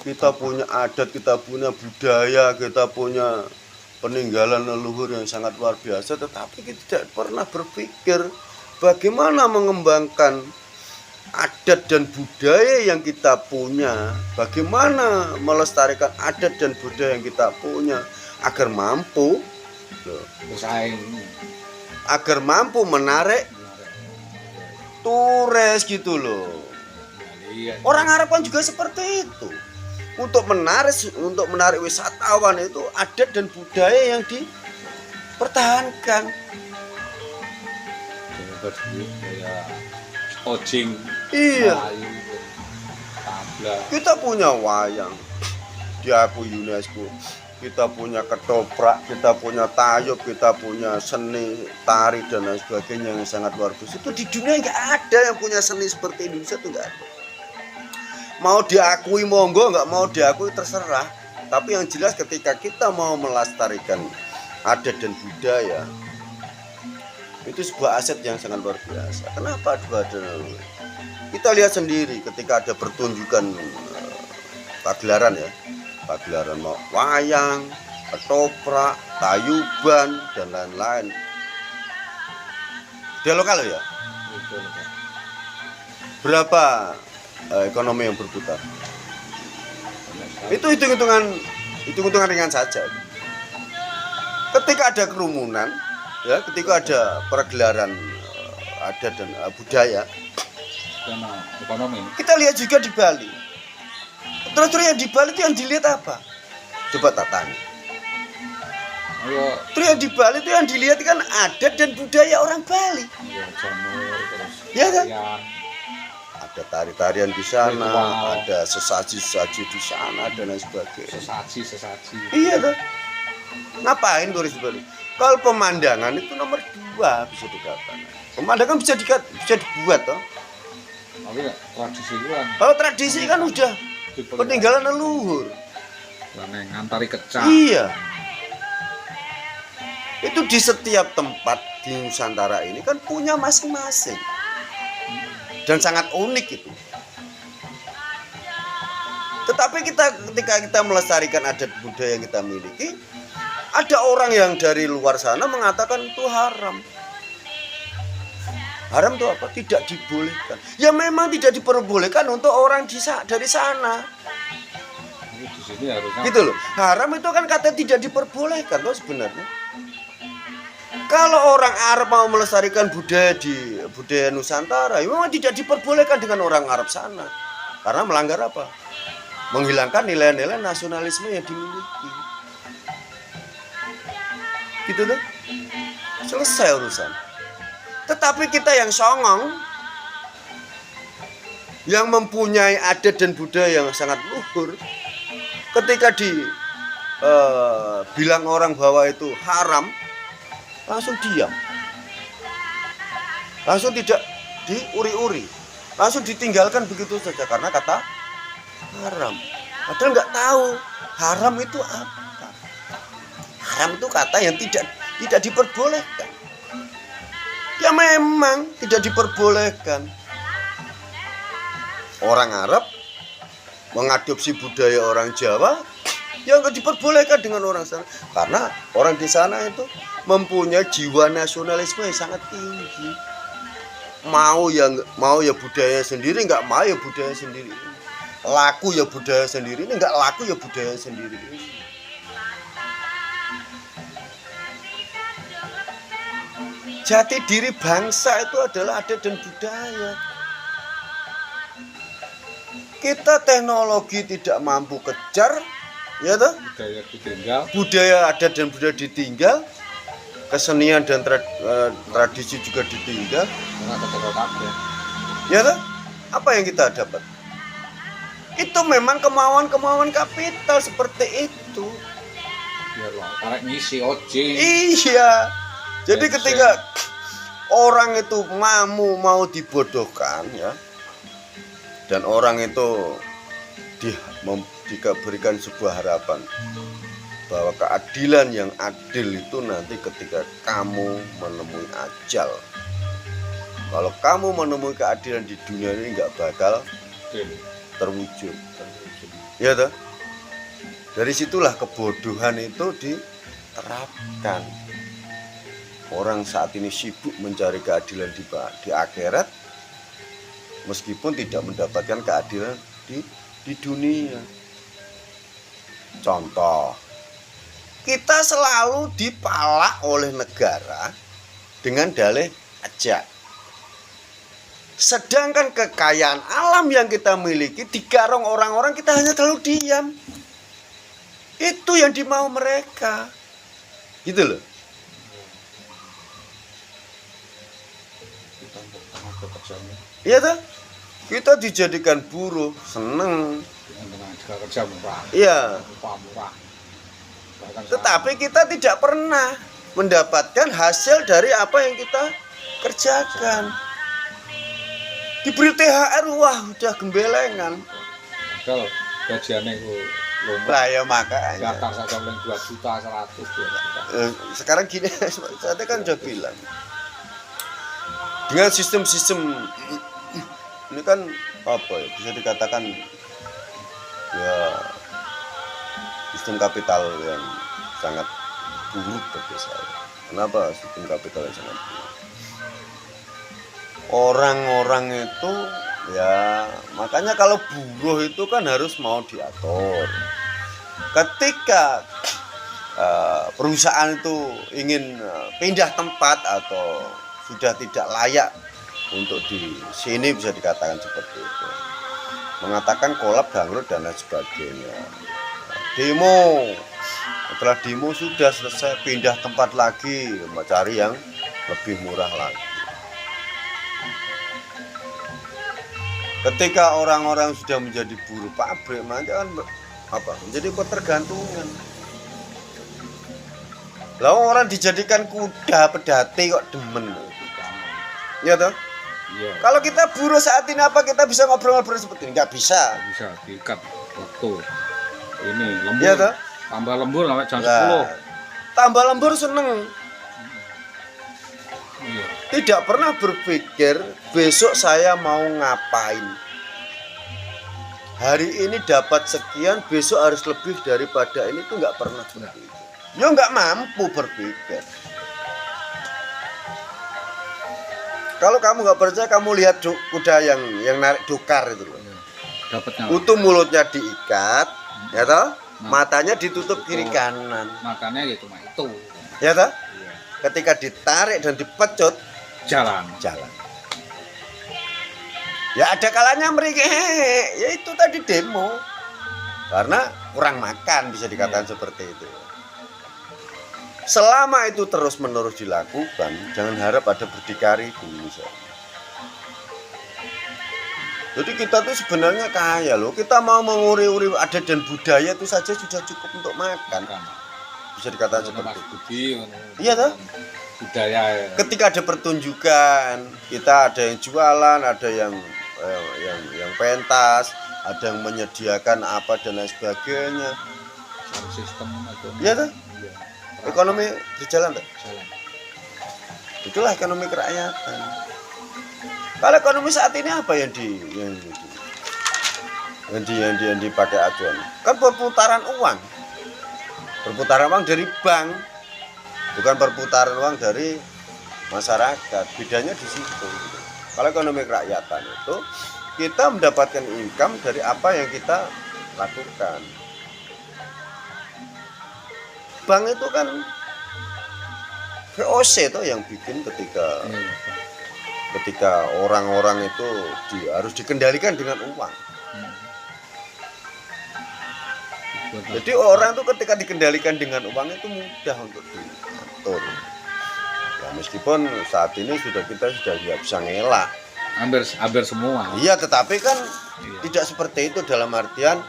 kita punya adat, kita punya budaya, kita punya peninggalan leluhur yang sangat luar biasa, tetapi kita tidak pernah berpikir bagaimana mengembangkan adat dan budaya yang kita punya, bagaimana melestarikan adat dan budaya yang kita punya agar mampu bersaing, agar mampu menarik turis gitu loh. Orang Arab kan juga seperti itu. Untuk menarik wisatawan itu adat dan budaya yang dipertahankan. Kayak ojing, Iya. Melayu, tabla. Kita punya wayang diakui UNESCO. Kita punya ketoprak, kita punya tayub, kita punya seni tari dan lain sebagainya yang sangat luar biasa. Itu di dunia nggak ada yang punya seni seperti Indonesia, itu nggak ada. Mau diakui monggo, nggak mau diakui terserah. Tapi yang jelas ketika kita mau melestarikan adat dan budaya, itu sebuah aset yang sangat luar biasa. Kenapa ada? Kita lihat sendiri ketika ada pertunjukan pagelaran ya, pagelaran mau wayang, ketoprak, tayuban dan lain-lain. Dia lokal ya. Berapa ekonomi yang berputar? Itu hitung-hitungan ringan saja. Ketika ada kerumunan, ya, ketika ada pergelaran adat dan budaya, ekonomi. kita lihat juga di Bali. Terus yang di Bali itu yang dilihat apa? Coba tak tanya. Terus yang di Bali itu yang dilihat kan adat dan budaya orang Bali. Iya, jamur terus. Ya kan? Tarian. Ada tari-tarian di sana, Ritual. ada sesaji-sesaji di sana dan lain sebagainya. Sesaji. Iya tuh. Ngapain turis Bali? Kalau pemandangan itu nomor 2 bisa dikatakan. Pemandangan bisa dibuat toh. Tapi nggak tradisi itu kan. Kalau tradisi kan udah peninggalan leluhur. Ngantari kecak. Iya. Itu di setiap tempat di Nusantara ini kan punya masing-masing. Dan sangat unik itu. Tetapi ketika kita melestarikan adat budaya yang kita miliki, ada orang yang dari luar sana mengatakan itu haram. Haram itu apa? Tidak dibolehkan. Ya memang tidak diperbolehkan untuk orang dari sana. Di sini harusnya. Gitu loh. Haram itu kan kata tidak diperbolehkan loh sebenarnya. Kalau orang Arab mau melestarikan budaya Nusantara, ya memang tidak diperbolehkan dengan orang Arab sana. Karena melanggar apa? Menghilangkan nilai-nilai nasionalisme yang dimiliki. Gitu loh. Selesai urusan. Tetapi kita yang songong, yang mempunyai adat dan budaya yang sangat luhur, ketika bilang orang bahwa itu haram, langsung diam, langsung tidak diuri-uri, langsung ditinggalkan begitu saja karena kata haram. Padahal nggak tahu haram itu apa. Haram itu kata yang tidak diperbolehkan. Ya memang tidak diperbolehkan. Orang Arab mengadopsi budaya orang Jawa, yang nggak diperbolehkan dengan orang sana. Karena orang di sana itu mempunyai jiwa nasionalisme yang sangat tinggi. Mau ya budaya sendiri, nggak mau ya budaya sendiri. Laku ya budaya sendiri, ini nggak laku ya budaya sendiri. Jati diri bangsa itu adalah adat dan budaya. Kita teknologi tidak mampu kejar, ya toh? Budaya ditinggal. Budaya adat dan budaya ditinggal, kesenian dan tradisi juga ditinggal. Ya toh? Apa yang kita dapat? Itu memang kemauan kapital seperti itu. Biar lo tarik ngisi ojek. Iya. Jadi ketika orang itu mau dibodohkan ya, dan orang itu diberikan sebuah harapan bahwa keadilan yang adil itu nanti ketika kamu menemui ajal. Kalau kamu menemui keadilan di dunia ini nggak bakal terwujud. Ya toh? Dari situlah kebodohan itu diterapkan. Orang saat ini sibuk mencari keadilan di akhirat, meskipun tidak mendapatkan keadilan di dunia. Contoh, kita selalu dipalak oleh negara dengan dalih pajak. Sedangkan kekayaan alam yang kita miliki digarong orang-orang, kita hanya selalu diam. Itu yang dimau mereka. Gitu loh. Iya toh? Kita dijadikan buruh, seneng. Kerja murah. Iya. Upah murah. Tetapi kita tidak pernah mendapatkan hasil dari apa yang kita kerjakan. Diberi THR, wah udah gembelengan. Padahal gajiannya itu lomba. Lah ya makanya. Daftar saja oleh 2 juta, 100, 2 juta. Sekarang gini, saya kan udah bilang. Dengan sistem-sistem ini kan apa ya, bisa dikatakan ya sistem kapital yang sangat buruk bagi saya. Kenapa sistem kapital yang sangat buruk? Orang-orang itu ya makanya kalau buruh itu kan harus mau diatur. Ketika perusahaan itu ingin pindah tempat atau sudah tidak layak untuk di sini, bisa dikatakan seperti itu, mengatakan kolab, bangkrut dan lain sebagainya. Demo, setelah demo sudah selesai, pindah tempat lagi, mencari yang lebih murah lagi. Ketika orang-orang sudah menjadi buruh pabrik, maka kan menjadi ketergantungan. Lah orang dijadikan kuda pedati kok demen. Ya toh? Iya. Kalau kita buruh saat ini, apa kita bisa ngobrol-ngobrol seperti ini? Nggak bisa. Bisa diikat waktu. Ini lembur. Iya toh? Tambah lembur sampai jam Nah, 10. tambah lembur seneng. Iya. Tidak pernah berpikir besok saya mau ngapain. Hari ini dapat sekian, besok harus lebih daripada ini, tuh nggak pernah seperti itu. Ya nggak mampu berpikir. Kalau kamu nggak percaya, kamu lihat kuda yang narik dokar itu loh. Dapatnya. Utuh mulutnya diikat, ya toh? Matanya ditutup kiri kanan. Makannya ya cuma itu. Ya toh? Iya. Ketika ditarik dan dipecut, Jalan. Ya ada kalanya mereka, ya itu tadi demo. Karena kurang makan, bisa dikatakan seperti itu. Selama itu terus-menerus dilakukan, jangan harap ada berdikari dulu. Jadi kita tuh sebenarnya kaya loh. Kita mau menguri-uri adat dan budaya itu saja sudah cukup untuk makan. Bisa dikatakan seperti itu. Iya toh? Budaya ya. Ketika ada pertunjukan, kita ada yang jualan, ada yang pentas, ada yang menyediakan apa dan lain sebagainya. Sistem ekonomi. Iya toh? Iya. Ekonomi berjalan toh? Jalan. Itulah ekonomi kerakyatan. Kalau ekonomi saat ini apa yang dipakai acuan? Kan perputaran uang. Perputaran uang dari bank, bukan perputaran uang dari masyarakat. Bedanya di situ. Kalau ekonomi kerakyatan itu kita mendapatkan income dari apa yang kita lakukan. Bank itu kan VOC itu yang bikin ketika orang-orang itu harus dikendalikan dengan uang. Jadi orang itu ketika dikendalikan dengan uang itu mudah untuk diatur. Ya meskipun saat ini kita sudah bisa ngelak. Hampir semua. Iya, tetapi kan tidak seperti itu, dalam artian